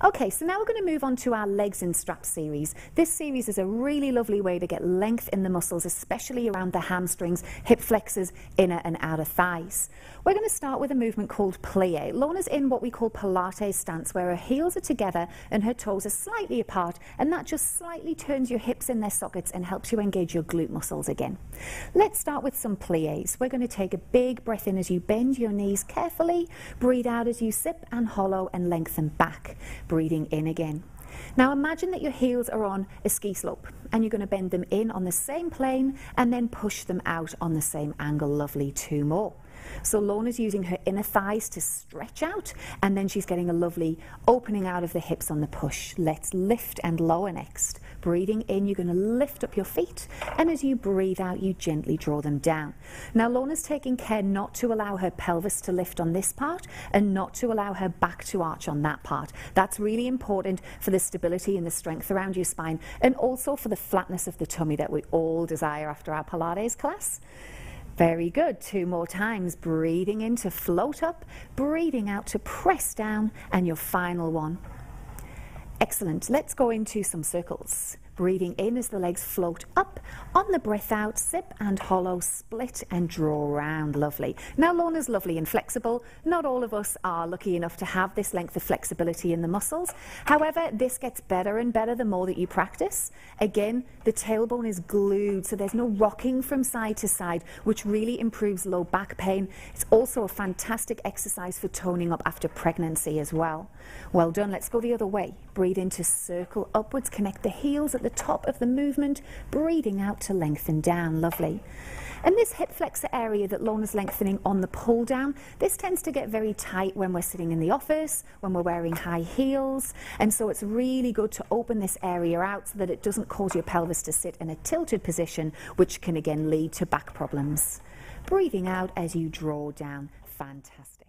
Okay, so now we're going to move on to our legs in straps series. This series is a really lovely way to get length in the muscles, especially around the hamstrings, hip flexors, inner and outer thighs. We're going to start with a movement called plie. Lorna's in what we call Pilates stance, where her heels are together and her toes are slightly apart, and that just slightly turns your hips in their sockets and helps you engage your glute muscles again. Let's start with some plies. We're going to take a big breath in as you bend your knees carefully, breathe out as you sip and hollow and lengthen back, breathing in again. Now imagine that your heels are on a ski slope and you're going to bend them in on the same plane and then push them out on the same angle. Lovely, 2 more. So Lorna's using her inner thighs to stretch out, and then she's getting a lovely opening out of the hips on the push. Let's lift and lower next. Breathing in, you're going to lift up your feet, and as you breathe out, you gently draw them down. Now Lorna's taking care not to allow her pelvis to lift on this part and not to allow her back to arch on that part. That's really important for the stability and the strength around your spine, and also for the flatness of the tummy that we all desire after our Pilates class. Very good. 2 more times. Breathing in to float up, breathing out to press down, and your final one. Excellent. Let's go into some circles. Breathing in as the legs float up. On the breath out, sip and hollow, split and draw round. Lovely. Now Lorna's lovely and flexible. Not all of us are lucky enough to have this length of flexibility in the muscles. However, this gets better and better the more that you practice. Again, the tailbone is glued, so there's no rocking from side to side, which really improves low back pain. It's also a fantastic exercise for toning up after pregnancy as well. Well done. Let's go the other way. Breathe in to circle upwards, connect the heels at the top of the movement, breathing out to lengthen down. Lovely. And this hip flexor area that Lorna's lengthening on the pull down, this tends to get very tight when we're sitting in the office, when we're wearing high heels, and so it's really good to open this area out so that it doesn't cause your pelvis to sit in a tilted position, which can again lead to back problems. Breathing out as you draw down. Fantastic.